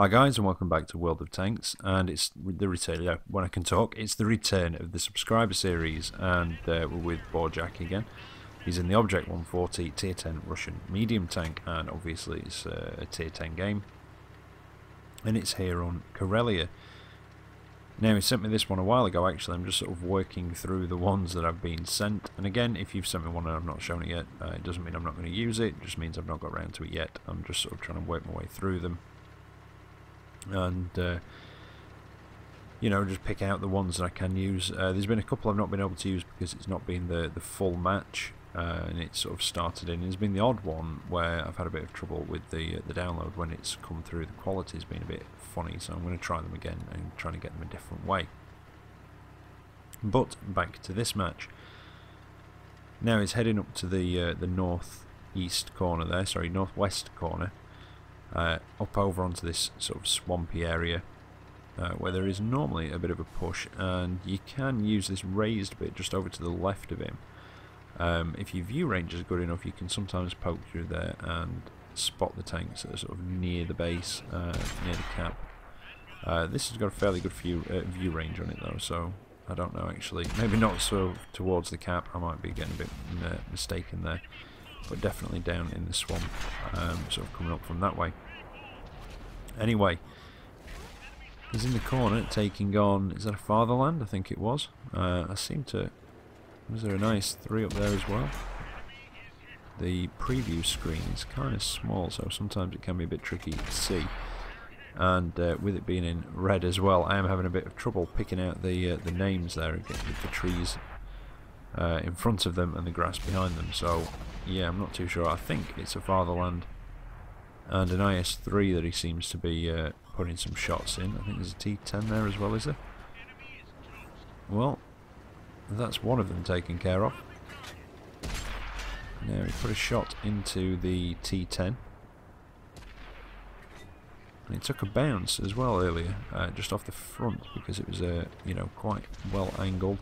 Hi guys, and welcome back to World of Tanks, and it's the return, when I can talk, it's the return of the subscriber series, and we're with BoereJack again. He's in the Object 140 tier 10 Russian medium tank, and obviously it's a tier 10 game, and it's here on Karelia. Now, he sent me this one a while ago. Actually, I'm just sort of working through the ones that I've been sent, and again, if you've sent me one and I've not shown it yet, it doesn't mean I'm not going to use it, it just means I've not got around to it yet. I'm just sort of trying to work my way through them. And you know, just pick out the ones that I can use. There's been a couple I've not been able to use because it's not been the full match, and it's sort of started in. There's been the odd one where I've had a bit of trouble with the download when it's come through. The quality's been a bit funny, so I'm going to try them again and try to get them a different way. But back to this match. Now it's heading up to the northeast corner there, sorry, northwest corner. Up over onto this sort of swampy area where there is normally a bit of a push, and you can use this raised bit just over to the left of him. If your view range is good enough, you can sometimes poke through there and spot the tanks that are sort of near the base, near the cap. This has got a fairly good view range on it though, so I don't know actually. Maybe not so towards the cap, I might be getting a bit mistaken there. But definitely down in the swamp, sort of coming up from that way. Anyway, he's in the corner taking on, is that a Fatherland? I think it was. I seem to, was there an IS-3 up there as well? The preview screen is kind of small, so sometimes it can be a bit tricky to see. And with it being in red as well, I am having a bit of trouble picking out the names there again with the trees in front of them and the grass behind them. So yeah, I'm not too sure. I think it's a Fatherland and an IS-3 that he seems to be putting some shots in. I think there's a T-10 there as well, is there? Well, that's one of them taken care of. Now he put a shot into the T-10. And he took a bounce as well earlier, just off the front, because it was you know, quite well angled.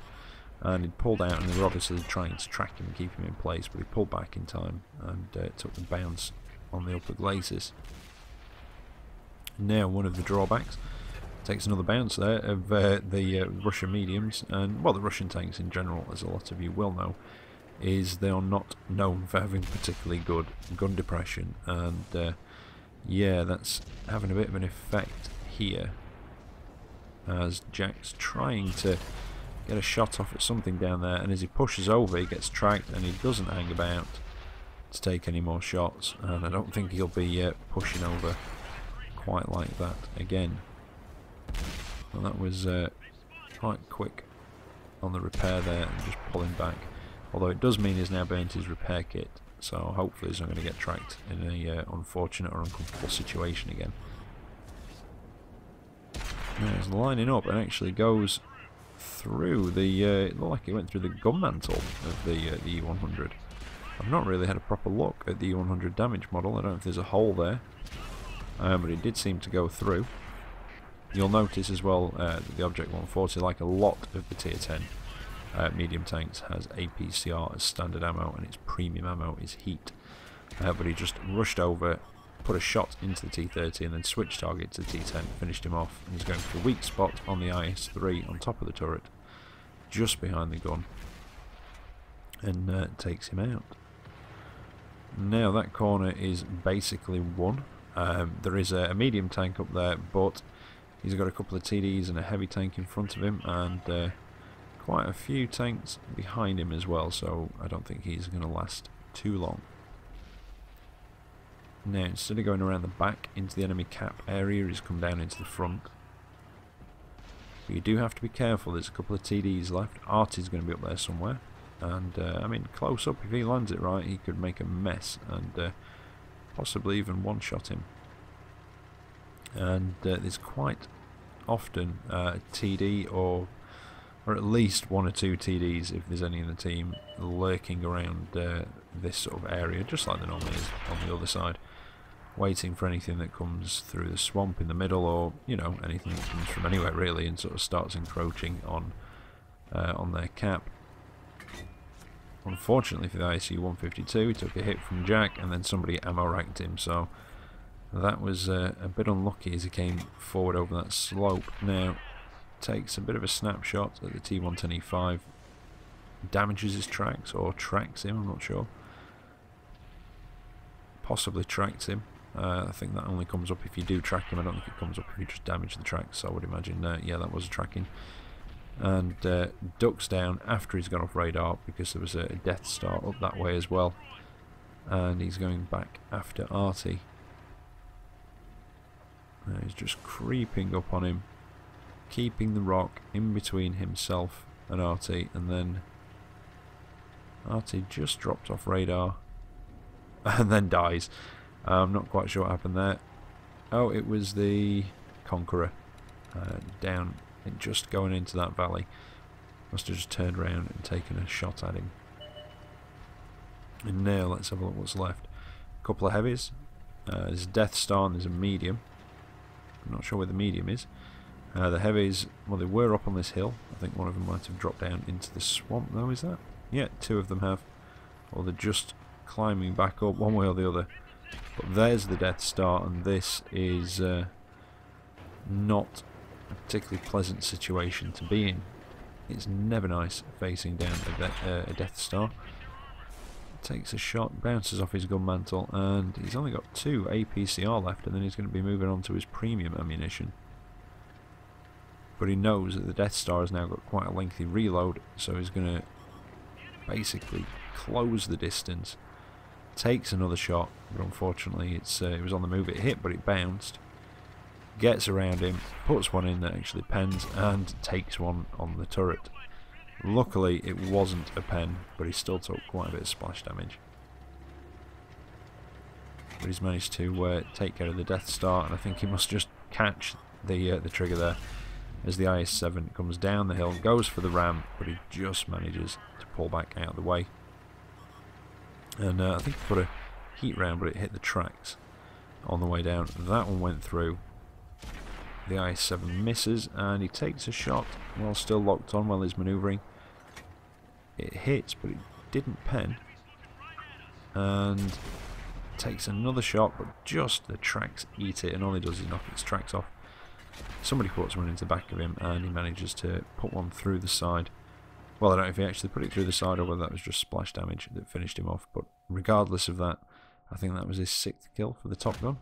And he'd pulled out, and they were obviously trying to track him and keep him in place, but he pulled back in time and took the bounce on the upper glacis. Now one of the drawbacks takes another bounce there of the Russian mediums, and well, the Russian tanks in general, as a lot of you will know, is they are not known for having particularly good gun depression, and yeah, that's having a bit of an effect here as Jack's trying to get a shot off at something down there, and as he pushes over he gets tracked, and he doesn't hang about to take any more shots, and I don't think he'll be pushing over quite like that again. Well, that was quite quick on the repair there and just pulling back, although it does mean he's now burnt his repair kit, so hopefully he's not going to get tracked in a unfortunate or uncomfortable situation again. Now he's lining up and actually goes through the, it looked like he went through the gun mantle of the E100. I've not really had a proper look at the E100 damage model. I don't know if there's a hole there, but it did seem to go through. You'll notice as well that the Object 140, like a lot of the tier 10 medium tanks, has APCR as standard ammo, and its premium ammo is heat. But he just rushed over, put a shot into the T30 and then switched target to the T10, finished him off, and he's going for the weak spot on the IS-3 on top of the turret, just behind the gun, and takes him out. Now that corner is basically won. There is a medium tank up there, but he's got a couple of TDs and a heavy tank in front of him, and quite a few tanks behind him as well, so I don't think he's going to last too long. Now, instead of going around the back into the enemy cap area, he's come down into the front. But you do have to be careful, there's a couple of TDs left. Artie's going to be up there somewhere. And, I mean, close up, if he lands it right, he could make a mess and possibly even one-shot him. And there's quite often TD or at least one or two TDs, if there's any in the team, lurking around this sort of area, just like there normally is on the other side, waiting for anything that comes through the swamp in the middle, or, you know, anything that comes from anywhere really, and sort of starts encroaching on their cap. Unfortunately for the ISU 152, he took a hit from Jack, and then somebody ammo racked him, so That was a bit unlucky as he came forward over that slope. Now, takes a bit of a snapshot at the T110E5. Damages his tracks, or tracks him, I'm not sure. Possibly tracks him. I think that only comes up if you do track him. I don't think it comes up if you just damage the tracks. So I would imagine, yeah, that was a tracking. And ducks down after he's gone off radar because there was a Death Star up that way as well. And he's going back after Artie. He's just creeping up on him, keeping the rock in between himself and Artie, and then Artie just dropped off radar and then dies. I'm not quite sure what happened there. Oh, it was the Conqueror down, just going into that valley. Must have just turned around and taken a shot at him. And now let's have a look what's left. A couple of heavies. There's a Death Star and there's a medium. I'm not sure where the medium is. The heavies, well, they were up on this hill. I think one of them might have dropped down into the swamp though, is that? Yeah, two of them have. Or they're just climbing back up one way or the other. But there's the Death Star, and this is not a particularly pleasant situation to be in. It's never nice facing down a Death Star. Takes a shot, bounces off his gun mantle, and he's only got 2 APCR left, and then he's going to be moving on to his premium ammunition. But he knows that the Death Star has now got quite a lengthy reload, so he's going to basically close the distance. Takes another shot, but unfortunately it was on the move. It hit, but it bounced. Gets around him, puts one in that actually pens, and takes one on the turret. Luckily it wasn't a pen, but he still took quite a bit of splash damage. But he's managed to take care of the Death Star, and I think he must just catch the trigger there as the IS-7 comes down the hill, goes for the ram, but he just manages to pull back out of the way. And I think he put a heat round, but it hit the tracks on the way down. That one went through. The IS-7 misses, and he takes a shot while still locked on while he's manoeuvring. It hits, but it didn't pen. And takes another shot, but just the tracks eat it, and all he does is knock its tracks off. Somebody puts one into the back of him, and he manages to put one through the side. Well, I don't know if he actually put it through the side or whether that was just splash damage that finished him off, but regardless of that, I think that was his 6th kill for the Top Gun.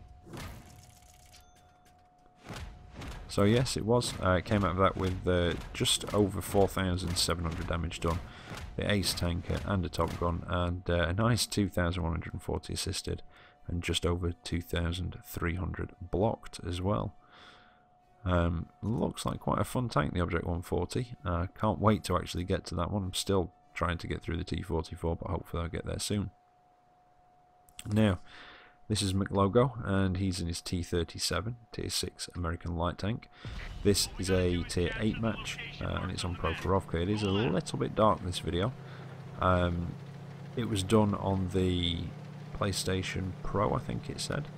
So yes, it was. It came out of that with just over 4,700 damage done. The Ace tanker and a Top Gun, and a nice 2,140 assisted, and just over 2,300 blocked as well. Looks like quite a fun tank, the Object 140. Can't wait to actually get to that one. I'm still trying to get through the T44, but hopefully I'll get there soon. Now, this is McLogo, and he's in his T37, Tier 6 American light tank. This is a Tier 8 match, and it's on Prokhorovka. It is a little bit dark, this video. It was done on the PlayStation Pro, I think it said.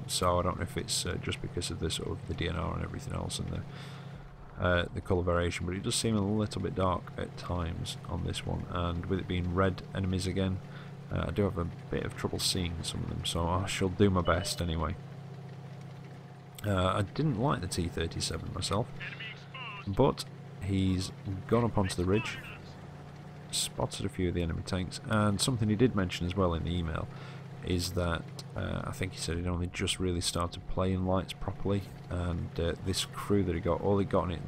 So I don't know if it's just because of the sort of the DNR and everything else and the colour variation, but it does seem a little bit dark at times on this one, and with it being red enemies again, I do have a bit of trouble seeing some of them, so I shall do my best anyway. I didn't like the T37 myself, but he's gone up onto the ridge, spotted a few of the enemy tanks, and something he did mention as well in the email is that I think he said he'd only just really started playing lights properly, and this crew that he got, all he got on it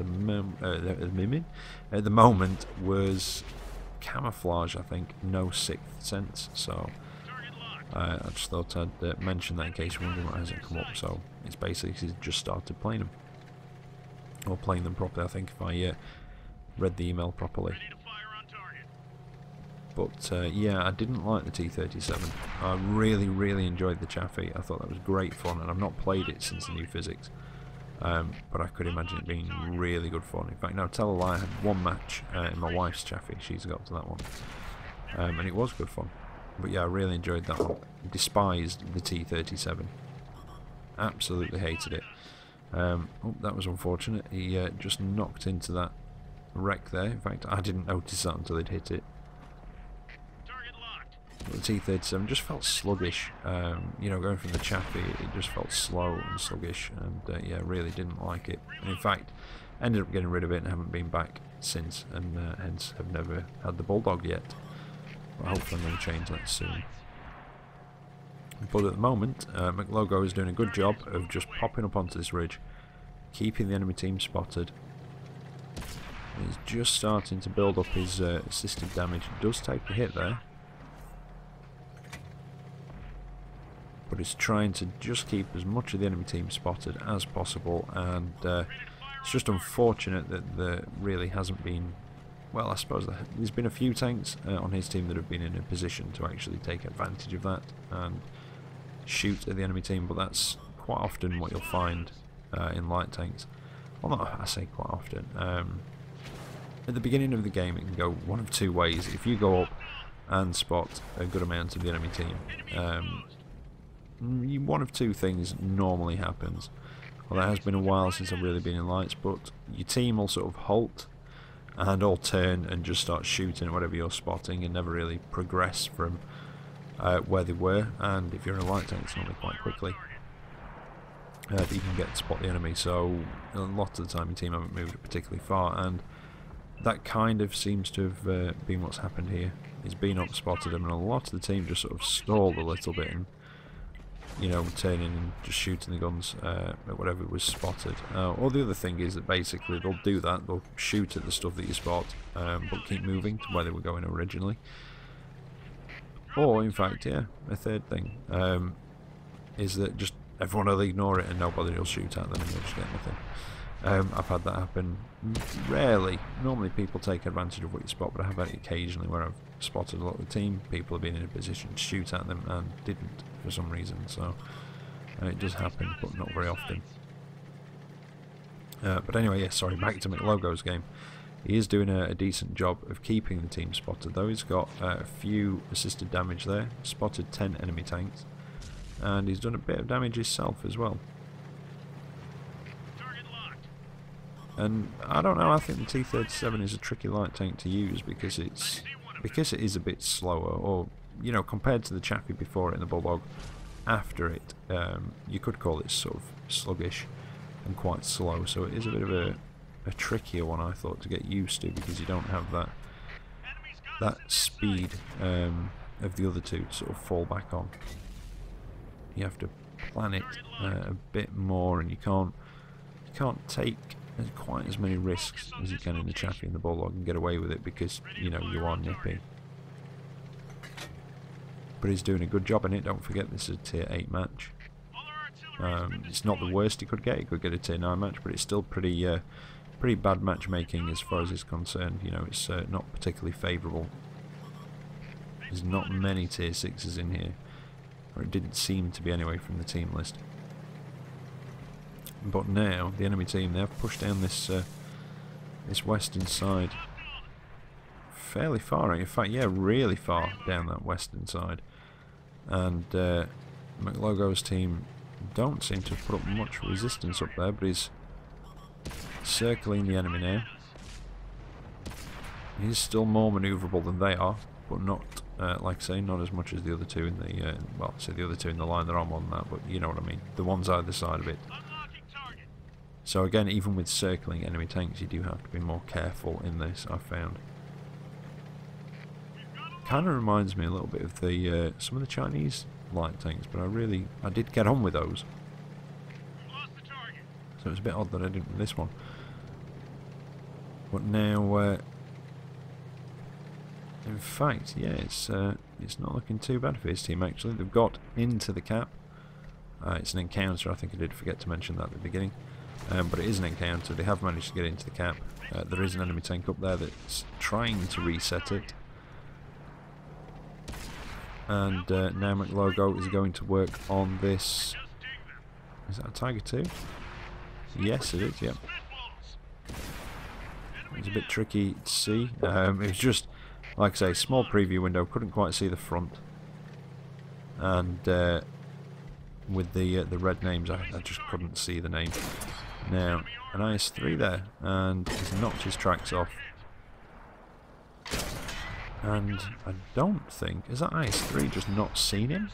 at the moment was camouflage, I think, no 6th sense, so I just thought I'd mention that in case you're wondering what hasn't come up. So it's basically he's just started playing them, or playing them properly, I think, if I read the email properly. But yeah, I didn't like the T37. I really enjoyed the Chaffee. I thought that was great fun, and I've not played it since the new physics. But I could imagine it being really good fun. In fact, no, tell a lie, I had one match in my wife's Chaffee. She's got to that one. And it was good fun. But yeah, I really enjoyed that one. Despised the T37. Absolutely hated it. Oh, that was unfortunate. He just knocked into that wreck there. In fact, I didn't notice that until he'd hit it. But T-37 just felt sluggish. You know, going from the Chaffee, it just felt slow and sluggish, and yeah, really didn't like it. And in fact, ended up getting rid of it and haven't been back since, and hence have never had the Bulldog yet. But hopefully I'm going to change that soon. But at the moment, McLogo is doing a good job of just popping up onto this ridge, keeping the enemy team spotted. He's just starting to build up his assisted damage. He does take a hit there, but he's trying to just keep as much of the enemy team spotted as possible, and it's just unfortunate that there really hasn't been, well, I suppose there's been a few tanks on his team that have been in a position to actually take advantage of that and shoot at the enemy team, but that's quite often what you'll find in light tanks. Well, not, I say quite often. At the beginning of the game, it can go one of two ways. If you go up and spot a good amount of the enemy team, one of two things normally happens. Well, it has been a while since I've really been in lights, but your team will sort of halt and all turn and just start shooting at whatever you're spotting and never really progress from where they were. And if you're in a light tank, it's normally quite quickly that you can get to spot the enemy. So a lot of the time your team haven't moved particularly far, and that kind of seems to have been what's happened here. He's been up, spotted them, and a lot of the team just sort of stalled a little bit and, you know, turning and just shooting the guns at whatever was spotted. Or the other thing is that basically they'll do that, they'll shoot at the stuff that you spot, but keep moving to where they were going originally. Or, in fact, yeah, a third thing is that just everyone will ignore it and nobody will shoot at them and they'll just get nothing. I've had that happen rarely. Normally people take advantage of what you spot, but I have had it occasionally where I've spotted a lot of the team, people have been in a position to shoot at them and didn't for some reason, so it does happen, but not very often. But anyway, yeah, sorry, back to McLogo's game. He is doing a decent job of keeping the team spotted, though. He's got a few assisted damage there, spotted 10 enemy tanks, and he's done a bit of damage himself as well. And I don't know, I think the T-37 is a tricky light tank to use because it is a bit slower, or, you know, compared to the Chaffee before it and the Bulldog after it, you could call it sort of sluggish and quite slow, so it is a bit of a trickier one, I thought, to get used to, because you don't have that speed of the other two to sort of fall back on. You have to plan it a bit more, and you can't take quite as many risks as you can in the Chaffee and the Bulldog and get away with it, because, you know, you are nippy. But he's doing a good job in it. Don't forget, this is a tier 8 match. It's not the worst he could get. He could get a tier 9 match, but it's still pretty bad matchmaking as far as it's concerned. You know, it's not particularly favourable. There's not many tier 6s in here, or it didn't seem to be anyway from the team list. But now the enemy team, they have pushed down this this western side fairly far. In fact, yeah, really far down that western side. And McLogo's team don't seem to have put up much resistance up there, but he's circling the enemy now. He's still more manoeuvrable than they are, but not, like I say, not as much as the other two in the, well, say the other two in the line. There are more than that, but you know what I mean. The ones either side of it. So again, even with circling enemy tanks, you do have to be more careful in this, I've found. Kind of reminds me a little bit of the some of the Chinese light tanks, but I did get on with those. So it's a bit odd that I didn't with this one. But now, in fact, yeah, it's not looking too bad for his team actually. They've got into the cap. It's an encounter. I think I did forget to mention that at the beginning. But it is an encounter. They have managed to get into the cap. There is an enemy tank up there that's trying to reset it. And now McLogo is going to work on this. Is that a Tiger 2? Yes, it is, yep. It's a bit tricky to see. It was just, like I say, small preview window, couldn't quite see the front. And with the red names, I just couldn't see the name. Now, an IS-3 there, and he's knocked his tracks off. And I don't think... Has that IS-3 just not seen him?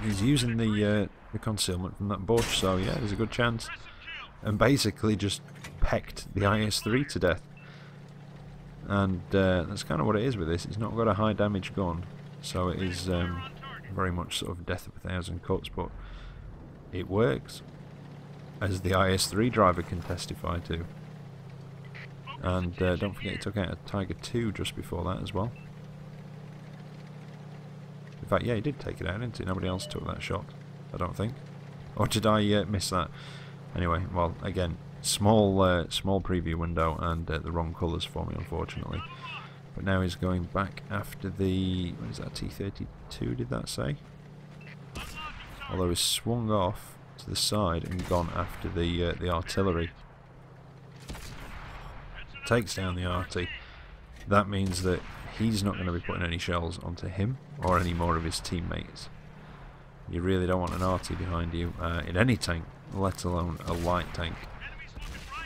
He's using the concealment from that bush, so yeah, there's a good chance. And basically just pecked the IS-3 to death. And that's kind of what it is with this. It's not got a high damage gun, so it is very much sort of death of 1,000 cuts, but it works, as the IS-3 driver can testify to. And don't forget he took out a Tiger II just before that as well. In fact, yeah, he did take it out, didn't he? Nobody else took that shot, I don't think. Or did I miss that? Anyway, well, again, small preview window and the wrong colours for me, unfortunately. But now he's going back after the... What is that, T-32, did that say? Although he's swung off to the side and gone after the artillery. Takes down the arty. That means that he's not going to be putting any shells onto him or any more of his teammates. You really don't want an arty behind you in any tank, let alone a light tank.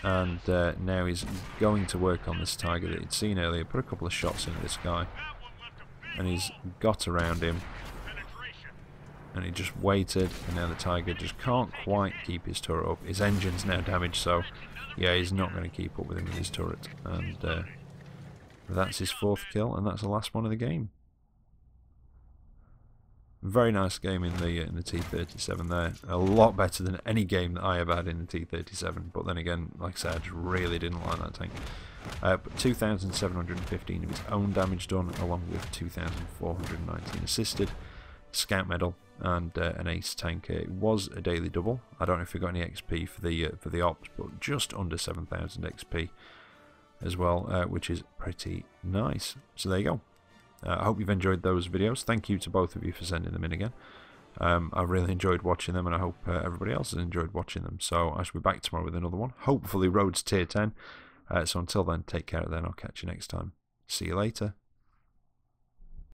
And now he's going to work on this Tiger that he'd seen earlier, put a couple of shots into this guy, and he's got around him, and he just waited, and now the Tiger just can't quite keep his turret up. His engine's now damaged, so yeah, he's not going to keep up with him with his turret. And that's his 4th kill, and that's the last one of the game. Very nice game in the T-37 there. A lot better than any game that I have had in the T-37. But then again, like I said, I just really didn't like that tank. But 2,715 of its own damage done, along with 2,419 assisted, scout medal, and an ace tank. It was a daily double. I don't know if we got any XP for the ops, but just under 7,000 XP as well, which is pretty nice. So there you go. I hope you've enjoyed those videos. Thank you to both of you for sending them in again. I really enjoyed watching them, and I hope everybody else has enjoyed watching them. So I shall be back tomorrow with another one. Hopefully Roads Tier 10. So until then, take care then. I'll catch you next time. See you later.